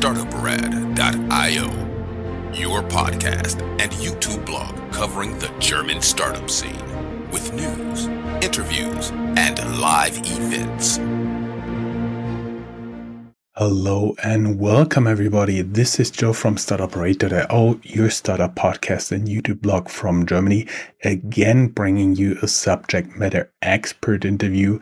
Startuprad.io, your podcast and YouTube blog covering the German startup scene with news, interviews, and live events. Hello and welcome everybody. This is Joe from Startuprad.io, your startup podcast and YouTube blog from Germany, again bringing you a subject matter expert interview.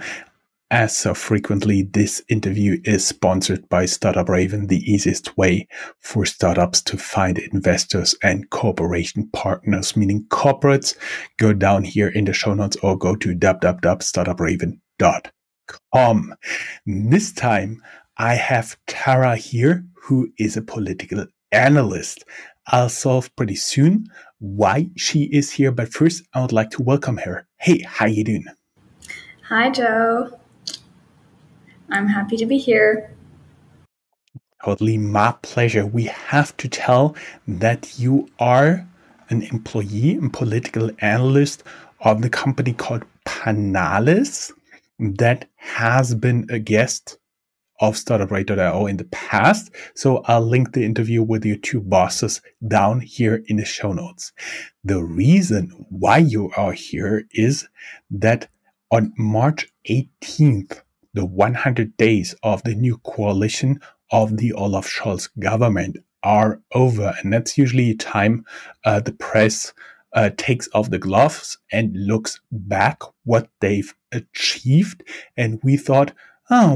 As so frequently, this interview is sponsored by Startup Raven, the easiest way for startups to find investors and cooperation partners, meaning corporates. Go down here in the show notes or go to www.startupraven.com. This time, I have Tara here, who is a political analyst. I'll solve pretty soon why she is here, but first I would like to welcome her. Hey, how you doing? Hi, Joe. I'm happy to be here. Totally my pleasure. We have to tell that you are an employee and political analyst of the company called Panalis that has been a guest of Startuprad.io in the past. So I'll link the interview with your two bosses down here in the show notes. The reason why you are here is that on March 18th, the 100 days of the new coalition of the Olaf Scholz government are over. And that's usually a time the press takes off the gloves and looks back what they've achieved. And we thought,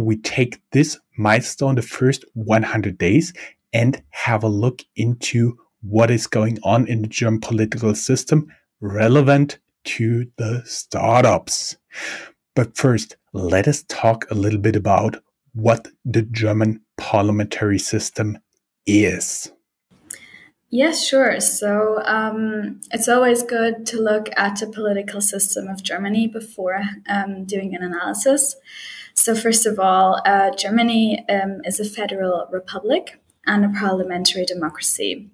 we take this milestone, the first 100 days, and have a look into what is going on in the German political system relevant to the startups. But first, let us talk a little bit about what the German parliamentary system is. Yes, sure. So it's always good to look at the political system of Germany before doing an analysis. So first of all, Germany is a federal republic and a parliamentary democracy.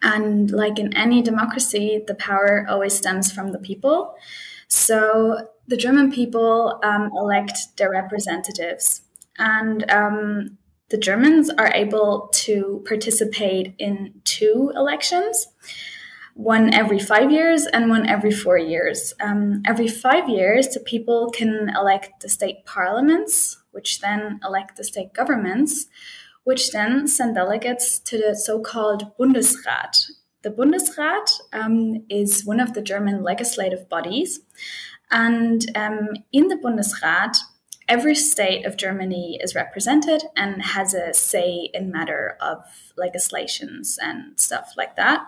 And like in any democracy, the power always stems from the people. So the German people elect their representatives, and the Germans are able to participate in two elections, one every 5 years and one every 4 years. Every 5 years, the people can elect the state parliaments, which then elect the state governments, which then send delegates to the so-called Bundesrat. The Bundesrat is one of the German legislative bodies. And in the Bundesrat, every state of Germany is represented and has a say in matter of legislations and stuff like that.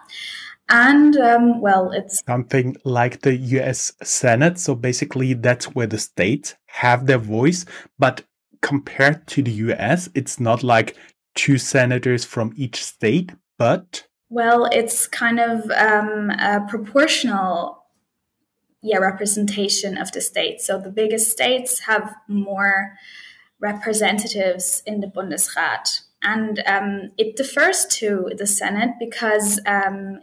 And, it's something like the US Senate. So basically, that's where the states have their voice. But compared to the US, it's not like two senators from each state, but... Well, it's kind of a proportional representation of the states. So the biggest states have more representatives in the Bundesrat. And it differs to the Senate because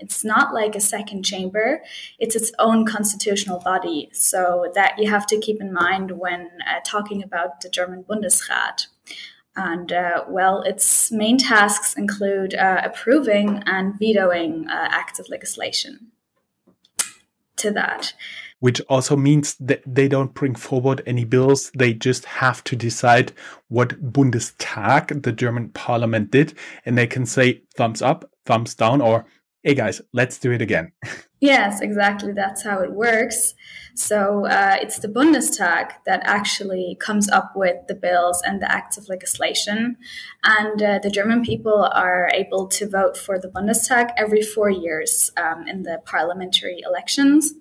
it's not like a second chamber. It's its own constitutional body. So that you have to keep in mind when talking about the German Bundesrat. And, its main tasks include approving and vetoing acts of legislation. To that. Which also means that they don't bring forward any bills. They just have to decide what Bundestag, the German parliament, did. And they can say thumbs up, thumbs down, or hey guys, let's do it again. Yes, exactly. That's how it works. So it's the Bundestag that actually comes up with the bills and the acts of legislation. And the German people are able to vote for the Bundestag every 4 years in the parliamentary elections.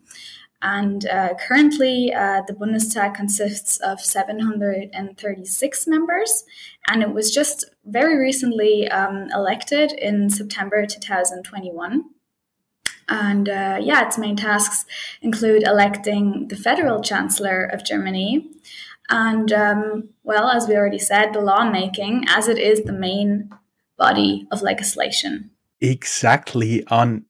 And currently, the Bundestag consists of 736 members, and it was just very recently elected in September 2021. And its main tasks include electing the federal chancellor of Germany, and as we already said, the lawmaking, as it is the main body of legislation. Exactly. On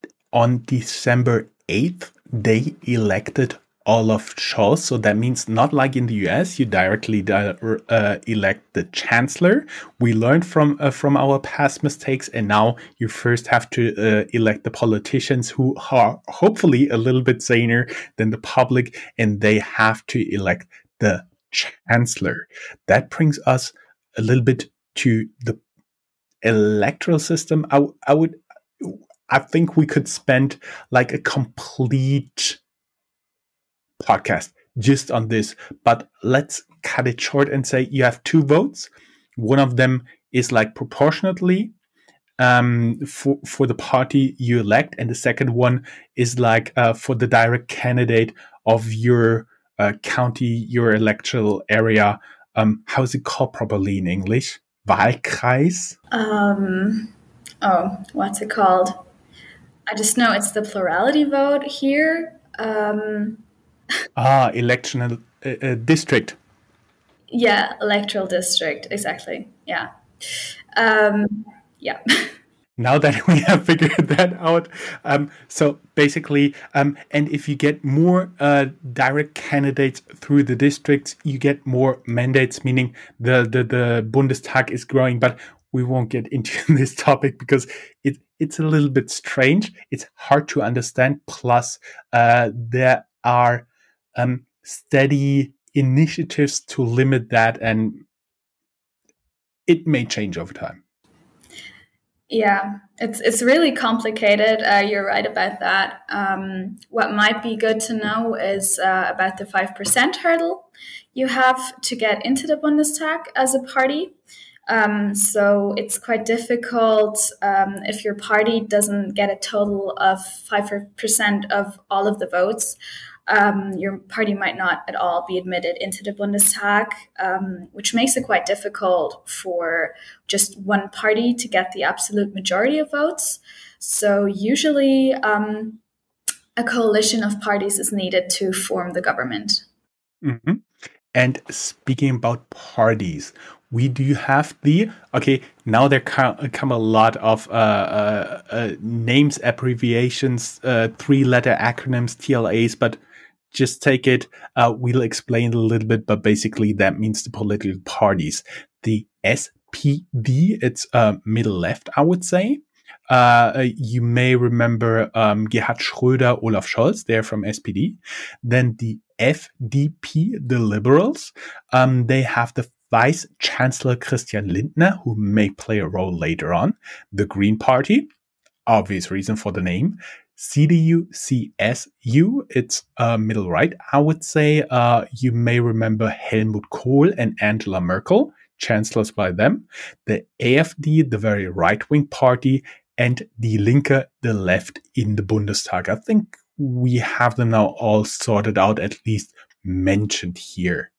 December 8th, they elected Olaf Scholz. So that means not like in the US, you directly elect the chancellor. We learned from our past mistakes, and now you first have to elect the politicians who are hopefully a little bit saner than the public, and they have to elect the chancellor. That brings us a little bit to the electoral system. I think we could spend like a complete podcast just on this, but let's cut it short and say you have two votes. One of them is like proportionately for the party you elect, and the second one is like for the direct candidate of your county, your electoral area. How is it called properly in English? Wahlkreis? What's it called? I just know it's the plurality vote here. Electoral district. Yeah, electoral district, exactly. Yeah. Yeah. Now that we have figured that out, so basically, and if you get more direct candidates through the districts, you get more mandates, meaning the Bundestag is growing. But we won't get into this topic because it's a little bit strange. It's hard to understand. Plus, there are steady initiatives to limit that, and it may change over time. Yeah, it's really complicated. You're right about that. What might be good to know is about the 5% hurdle you have to get into the Bundestag as a party. So it's quite difficult if your party doesn't get a total of 5% of all of the votes. Your party might not at all be admitted into the Bundestag, which makes it quite difficult for just one party to get the absolute majority of votes. So usually a coalition of parties is needed to form the government. Mm-hmm. And speaking about parties, we do have now there come a lot of names, abbreviations, three-letter acronyms, TLAs, but just take it. We'll explain a little bit, but basically that means the political parties. The SPD, it's middle left, I would say. You may remember Gerhard Schröder, Olaf Scholz, they're from SPD. Then the FDP, the Liberals, they have the Vice Chancellor Christian Lindner, who may play a role later on. The Green Party, obvious reason for the name. CDU, CSU, it's middle right, I would say. You may remember Helmut Kohl and Angela Merkel, chancellors by them. The AfD, the very right-wing party, and Die Linke, the left in the Bundestag. I think we have them now all sorted out, at least mentioned here.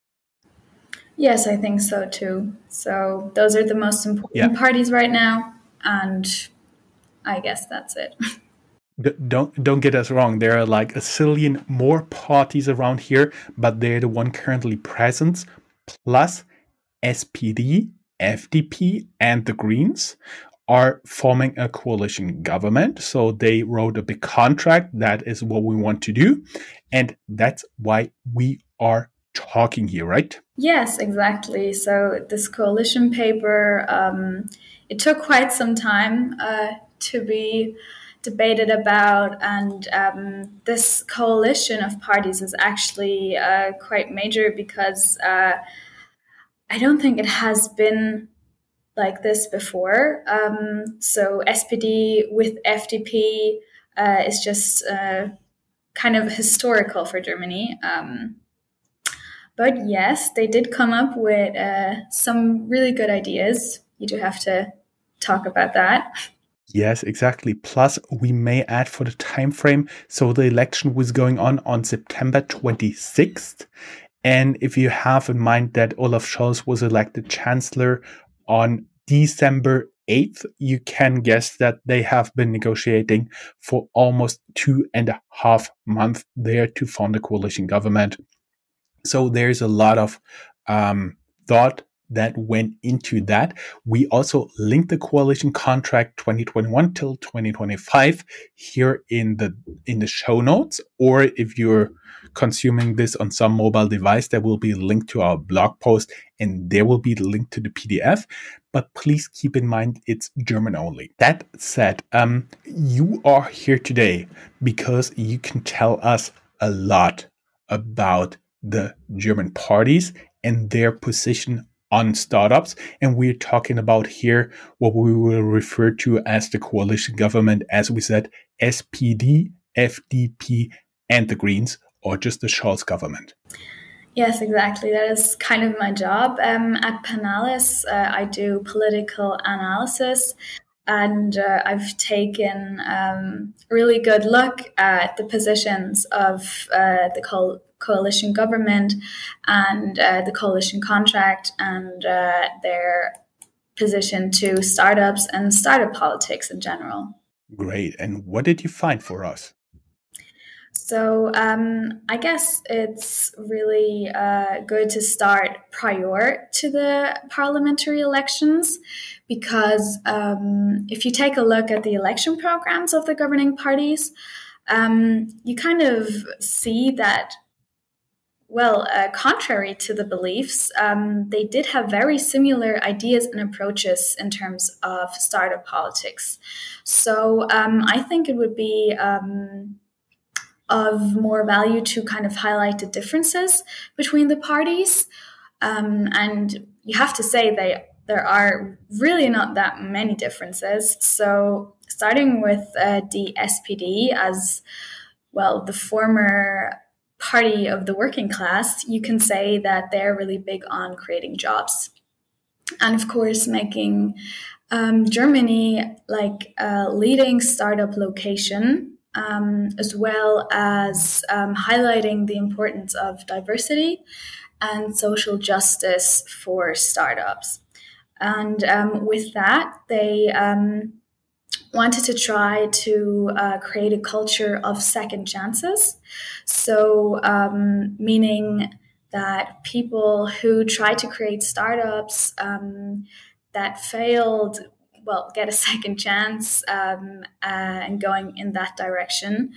Yes, I think so too. So those are the most important parties right now, and I guess that's it. Don't get us wrong. There are like a zillion more parties around here, but they're the one currently present, plus SPD, FDP, and the Greens are forming a coalition government. So they wrote a big contract. That is what we want to do. And that's why we are talking here, right? Yes, exactly. So this coalition paper, it took quite some time to be debated about, and this coalition of parties is actually quite major because I don't think it has been like this before. So SPD with FDP is just kind of historical for Germany. But yes, they did come up with some really good ideas. You do have to talk about that. Yes, exactly. Plus, we may add for the time frame. So the election was going on September 26th. And if you have in mind that Olaf Scholz was elected chancellor on December 8th, you can guess that they have been negotiating for almost 2.5 months there to form the coalition government. So there's a lot of thought that went into that. We also linked the coalition contract 2021 till 2025 here in the show notes, or if you're consuming this on some mobile device, there will be a link to our blog post and there will be the link to the PDF. But please keep in mind it's German only. That said, you are here today because you can tell us a lot about the German parties and their position on startups. And we're talking about here what we will refer to as the coalition government, as we said, SPD, FDP, and the Greens, or just the Scholz government. Yes, exactly. That is kind of my job. At Panalis, I do political analysis, and I've taken a really good look at the positions of the coalition government and the coalition contract and their position to startups and startup politics in general. Great. And what did you find for us? So I guess it's really good to start prior to the parliamentary elections, because if you take a look at the election programs of the governing parties, you kind of see that, well, contrary to the beliefs, they did have very similar ideas and approaches in terms of startup politics. So I think it would be of more value to kind of highlight the differences between the parties. And you have to say there are really not that many differences. So starting with the SPD, as well, the former party of the working class, you can say that they're really big on creating jobs. And of course, making Germany like a leading startup location, as well as highlighting the importance of diversity and social justice for startups. And with that, they wanted to try to create a culture of second chances. So meaning that people who try to create startups that failed, well, get a second chance and going in that direction,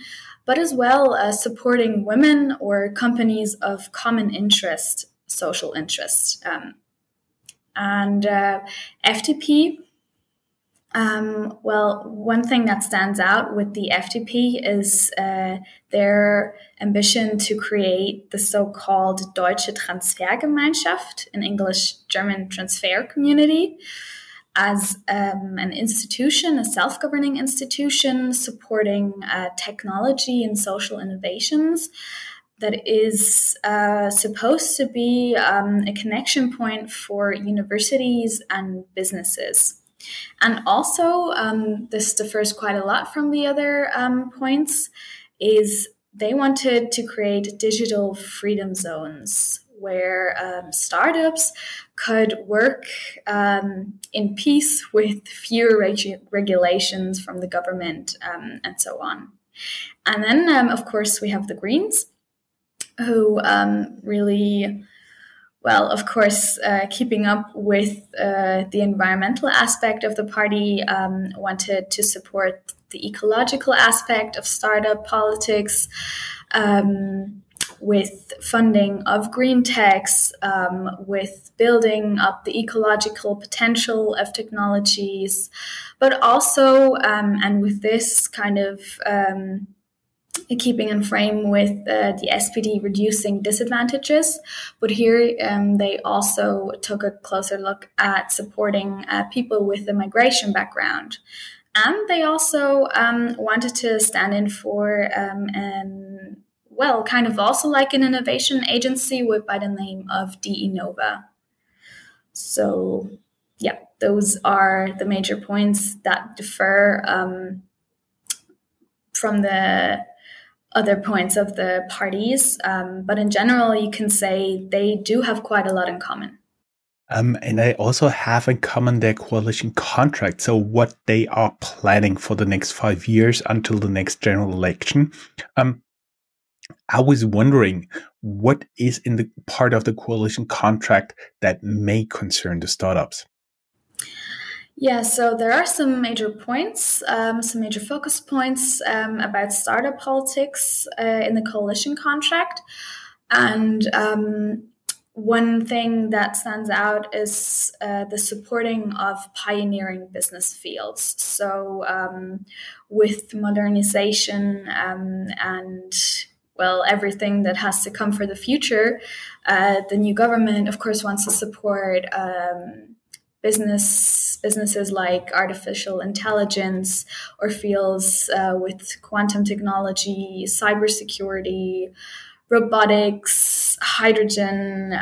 but as well supporting women or companies of common interest, social interest. And FDP, well, one thing that stands out with the FDP is their ambition to create the so-called Deutsche Transfergemeinschaft, in English, German transfer community, as an institution, a self-governing institution supporting technology and social innovations that is supposed to be a connection point for universities and businesses. And also, this differs quite a lot from the other points, is they wanted to create digital freedom zones where startups could work in peace with fewer regulations from the government and so on. And then, of course, we have the Greens, who really, well, of course, keeping up with the environmental aspect of the party, wanted to support the ecological aspect of startup politics, with funding of green techs, with building up the ecological potential of technologies, but also, and with this kind of keeping in frame with the SPD reducing disadvantages. But here they also took a closer look at supporting people with a migration background. And they also wanted to stand in for well, kind of also like an innovation agency by the name of DInnova. So, yeah, those are the major points that differ from the other points of the parties. But in general, you can say they do have quite a lot in common. And they also have in common their coalition contract. So what they are planning for the next 5 years until the next general election. I was wondering, what is in the part of the coalition contract that may concern the startups? Yeah, so there are some major points, some major focus points about startup politics in the coalition contract. And one thing that stands out is the supporting of pioneering business fields. So with modernization and everything that has to come for the future, the new government, of course, wants to support businesses like artificial intelligence or fields with quantum technology, cybersecurity, robotics, hydrogen,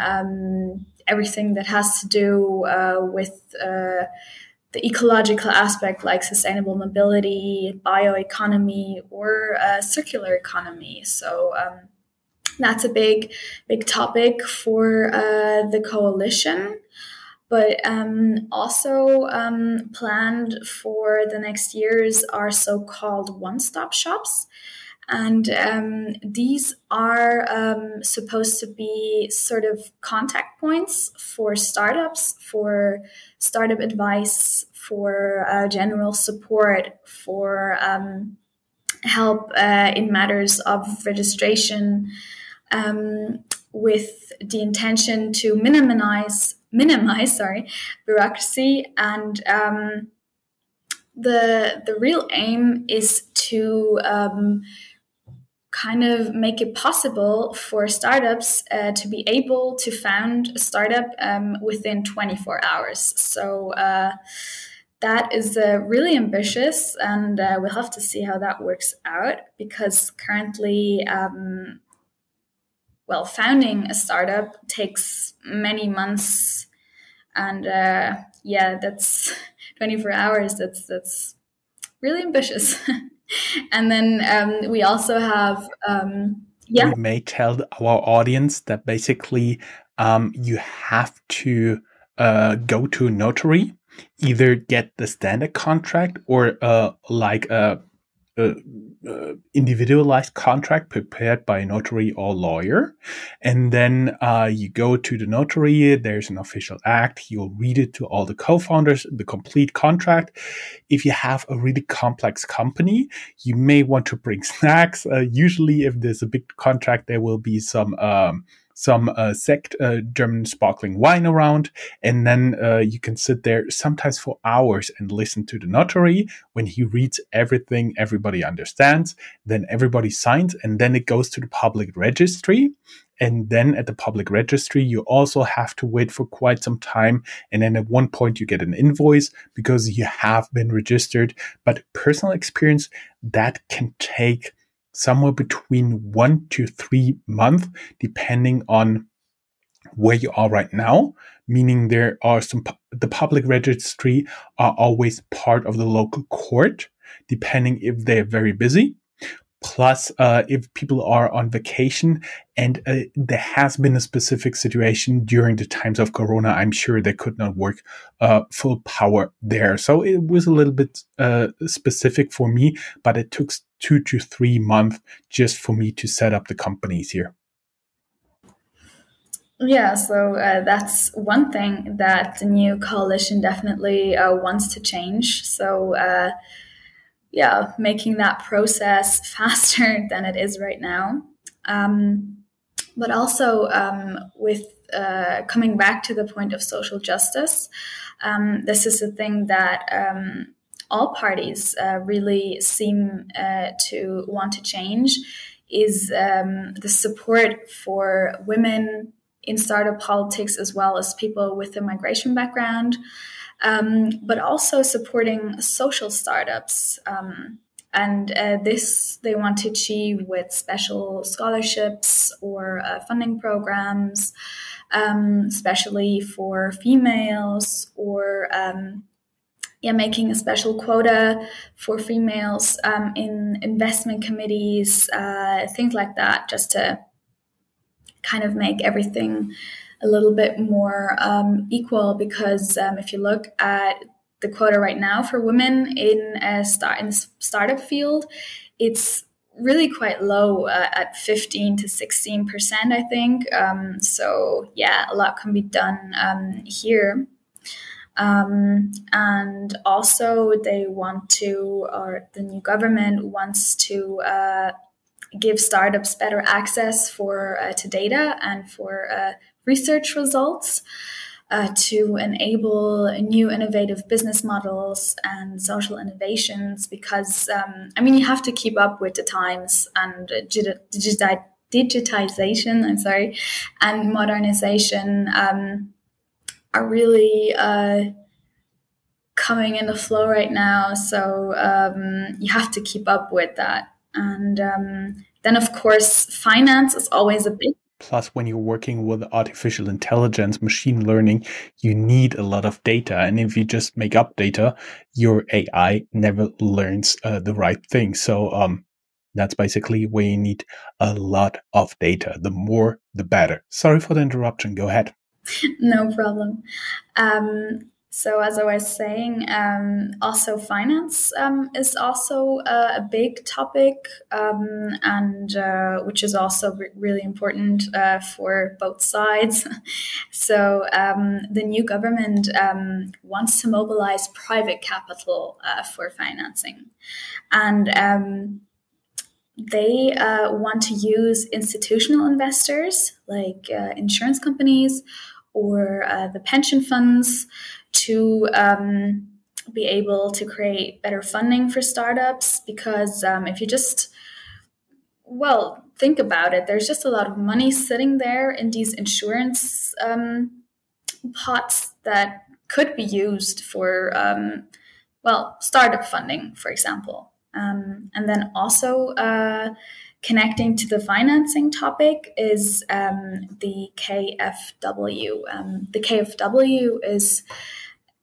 everything that has to do with the ecological aspect like sustainable mobility, bioeconomy, or circular economy. So that's a big topic for the coalition. But also planned for the next years are so-called one-stop shops. And these are supposed to be sort of contact points for startups, for startup advice, for general support, for help in matters of registration, with the intention to minimize bureaucracy. And the real aim is to kind of make it possible for startups to be able to found a startup within 24 hours. So that is really ambitious, and we'll have to see how that works out, because currently founding a startup takes many months, and that's 24 hours. That's really ambitious. And then we also have We may tell our audience that basically you have to go to a notary, either get the standard contract or individualized contract prepared by a notary or lawyer. And then you go to the notary, there's an official act, he'll read it to all the co-founders, the complete contract. If you have a really complex company, you may want to bring snacks. Usually if there's a big contract, there will be some sect, German sparkling wine around, and then you can sit there sometimes for hours and listen to the notary. When he reads everything, everybody understands, then everybody signs, and then it goes to the public registry. And then at the public registry, you also have to wait for quite some time. And then at one point you get an invoice because you have been registered. But personal experience, that can take somewhere between 1 to 3 months, depending on where you are right now. Meaning there are the public registry are always part of the local court, depending if they're very busy. Plus, if people are on vacation, and there has been a specific situation during the times of Corona, I'm sure they could not work full power there. So it was a little bit specific for me, but it took 2 to 3 months just for me to set up the companies here. Yeah, so that's one thing that the new coalition definitely wants to change. So making that process faster than it is right now. But also with coming back to the point of social justice, this is a thing that all parties really seem to want to change, is the support for women in startup politics, as well as people with a migration background. But also supporting social startups. And this they want to achieve with special scholarships or funding programs, especially for females, or making a special quota for females in investment committees, things like that, just to kind of make everything a little bit more equal. Because if you look at the quota right now for women in the startup field, it's really quite low at 15 to 16%, I think. So yeah, a lot can be done here. And also they want to, or the new government wants to give startups better access to data and for research results to enable new innovative business models and social innovations, because you have to keep up with the times, and digitization, and modernization are really coming in the flow right now. So you have to keep up with that. And then, of course, finance is always a big. Plus, when you're working with artificial intelligence, machine learning, you need a lot of data. And if you just make up data, your AI never learns the right thing. So that's basically where you need a lot of data. The more, the better. Sorry for the interruption. Go ahead. No problem. So as I was saying, also finance is also a big topic, and which is also really important for both sides. So the new government wants to mobilize private capital for financing, and they want to use institutional investors like insurance companies or the pension funds to be able to create better funding for startups. Because if you just, think about it, there's just a lot of money sitting there in these insurance pots that could be used for, startup funding, for example. And then also connecting to the financing topic is the KfW. The KfW is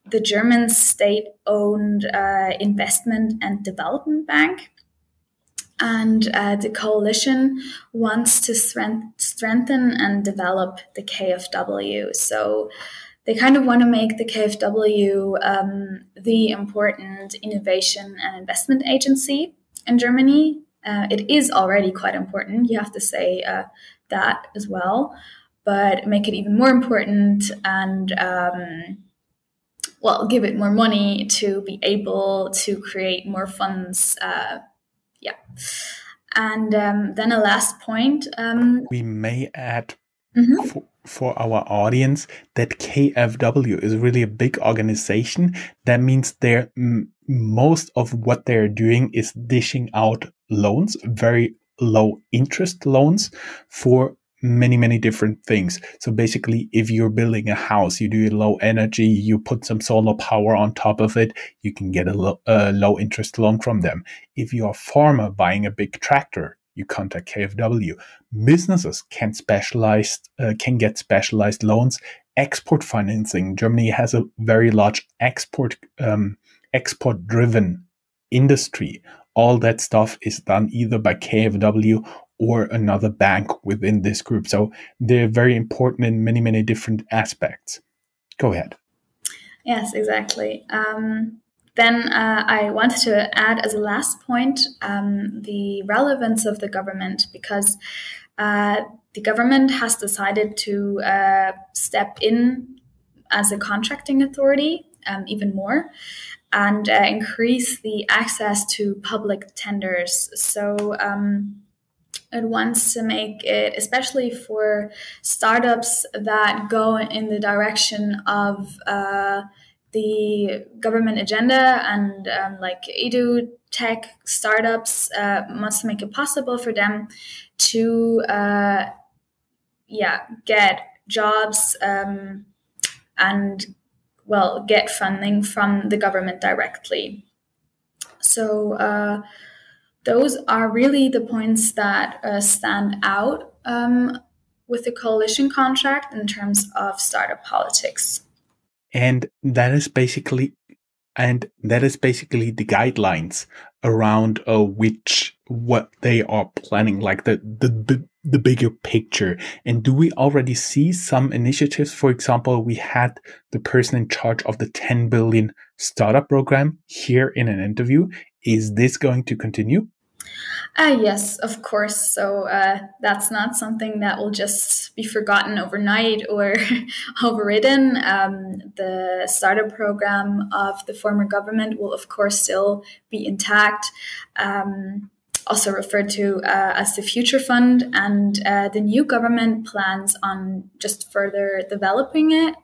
the German state-owned investment and development bank. And the coalition wants to strengthen and develop the KfW. So they kind of want to make the KfW the important innovation and investment agency in Germany. It is already quite important, you have to say that as well, but make it even more important and give it more money to be able to create more funds. And then a last point. We may add for our audience that KfW is really a big organization. That means most of what they're doing is dishing out loans, very low interest loans for many, many different things. So basically, if you're building a house, you do it low energy, you put some solar power on top of it, you can get a low interest loan from them. If you're a farmer buying a big tractor, you contact KfW. Businesses can get specialized loans. Export financing. Germany has a very large export-driven industry. All that stuff is done either by KfW or another bank within this group. So they're very important in many, many different aspects. Go ahead. Yes, exactly. Then I wanted to add as a last point the relevance of the government, because the government has decided to step in as a contracting authority even more and increase the access to public tenders. So it wants to make it, especially for startups that go in the direction of the government agenda and like edu tech startups, wants to make it possible for them to get jobs and get funding from the government directly. So those are really the points that stand out with the coalition contract in terms of startup politics. And that is basically the guidelines around what they are planning, like the bigger picture. And do we already see some initiatives? For example, we had the person in charge of the 10 billion startup program here in an interview. Is this going to continue? Yes, of course. So that's not something that will just be forgotten overnight or overridden. The startup program of the former government will, of course, still be intact. Also referred to as the Future Fund, and the new government plans on just further developing it.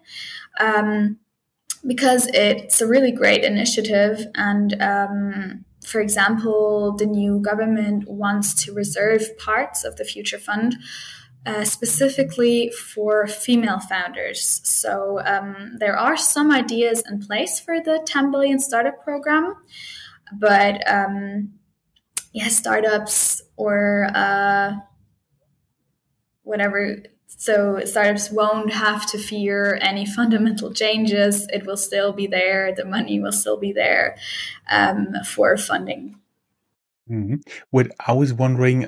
Because it's a really great initiative. And for example, the new government wants to reserve parts of the Future Fund specifically for female founders. So there are some ideas in place for the 10 billion startup program, but startups or whatever. So startups won't have to fear any fundamental changes. It will still be there. The money will still be there for funding. Mm-hmm. What I was wondering,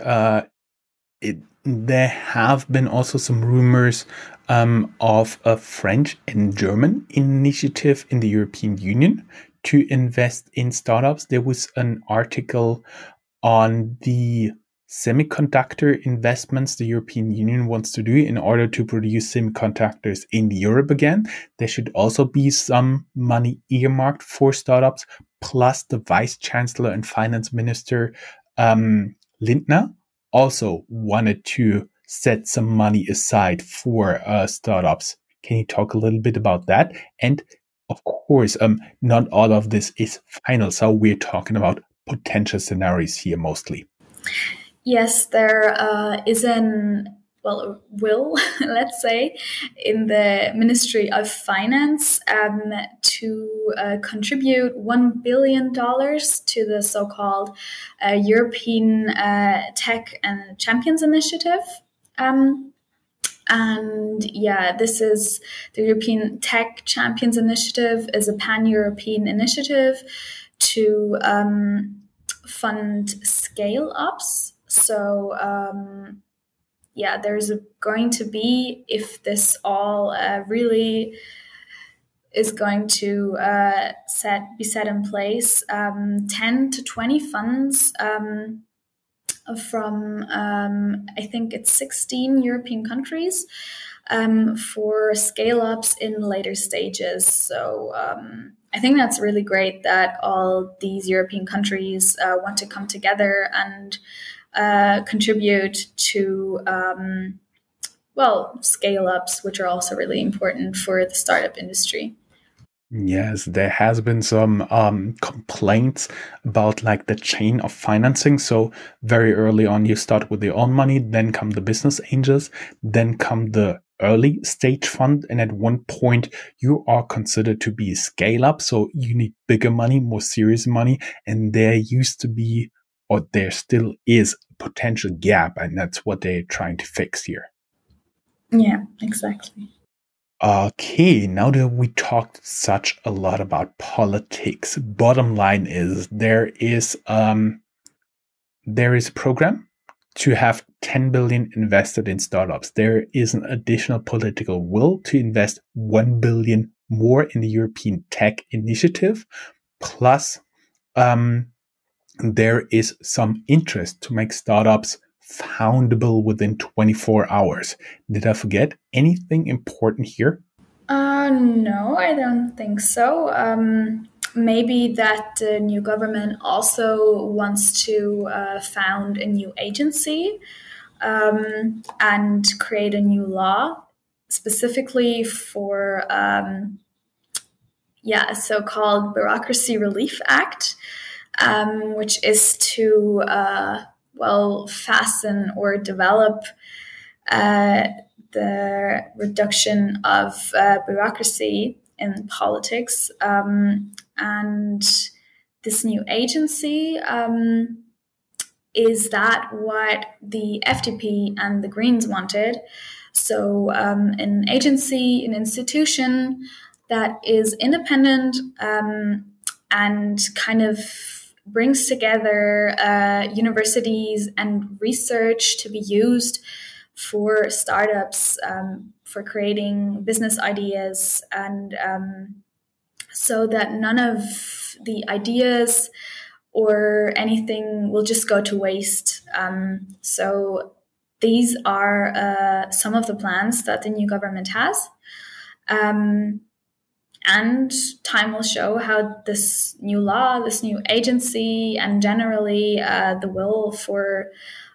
there have been also some rumors of a French and German initiative in the European Union to invest in startups. There was an article on the semiconductor investments the European Union wants to do in order to produce semiconductors in Europe again. There should also be some money earmarked for startups, plus the Vice Chancellor and Finance Minister Lindner also wanted to set some money aside for startups. Can you talk a little bit about that? And of course, not all of this is final, so we're talking about potential scenarios here mostly. Yes, there is will, let's say, in the Ministry of Finance to contribute $1 billion to the so-called European Tech and Champions Initiative. And yeah, this is the European Tech Champions Initiative is a pan-European initiative to fund scale-ups. So there's going to be, if this all really is going to be set in place, 10 to 20 funds from I think it's 16 European countries for scale-ups in later stages. So I think that's really great that all these European countries want to come together and contribute to scale-ups, which are also really important for the startup industry. Yes, there has been some complaints about like the chain of financing. So very early on, you start with your own money, then come the business angels, then come the early stage fund. And at one point, you are considered to be a scale up. So you need bigger money, more serious money. And there used to be, or there still is, a potential gap. And that's what they're trying to fix here. Yeah, exactly. Okay, now that we talked such a lot about politics, bottom line is there is a program to have 10 billion invested in startups. There is an additional political will to invest 1 billion more in the European Tech Initiative. Plus, there is some interest to make startups foundable within 24 hours. Did I forget anything important here? No, I don't think so. Maybe that the new government also wants to found a new agency and create a new law specifically for a so-called Bureaucracy Relief Act, which is to fasten or develop the reduction of bureaucracy in politics. And this new agency, is that what the FDP and the Greens wanted? So an agency, an institution that is independent and kind of brings together universities and research to be used for startups, for creating business ideas, and so that none of the ideas or anything will just go to waste. So these are some of the plans that the new government has. And time will show how this new law, this new agency, and generally the will for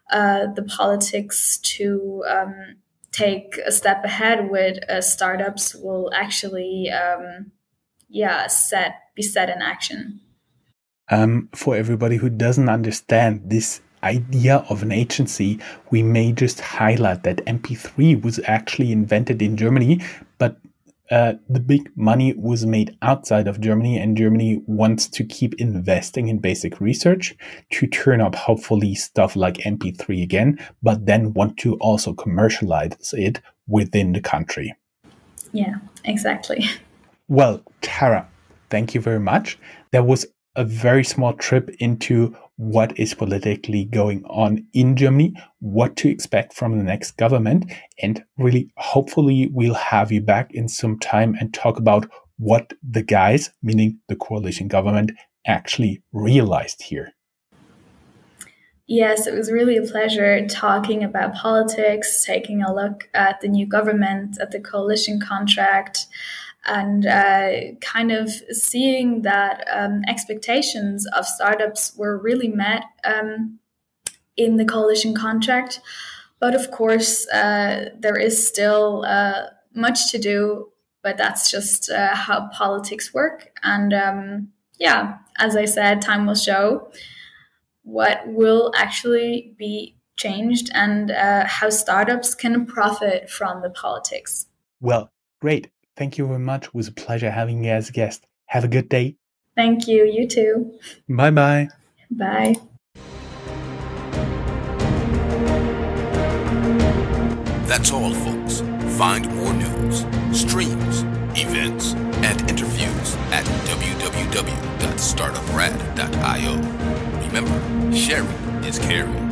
the politics to take a step ahead with startups will actually be set in action. For everybody who doesn't understand this idea of an agency, we may just highlight that MP3 was actually invented in Germany, but the big money was made outside of Germany, and Germany wants to keep investing in basic research to turn up hopefully stuff like MP3 again, but then want to also commercialize it within the country. Yeah, exactly. Well, Tara, thank you very much. That was a very small trip into what is politically going on in Germany, what to expect from the next government, and really, hopefully, we'll have you back in some time and talk about what the guys, meaning the coalition government, actually realized here. Yes, it was really a pleasure talking about politics, taking a look at the new government, at the coalition contract, and kind of seeing that expectations of startups were really met in the coalition contract. But of course, there is still much to do, but that's just how politics work. And as I said, time will show what will actually be changed and how startups can profit from the politics. Well, great. Thank you very much. It was a pleasure having you as a guest. Have a good day. Thank you. You too. Bye-bye. Bye. That's all, folks. Find more news, streams, events, and interviews at www.startuprad.io. Remember, sharing is caring.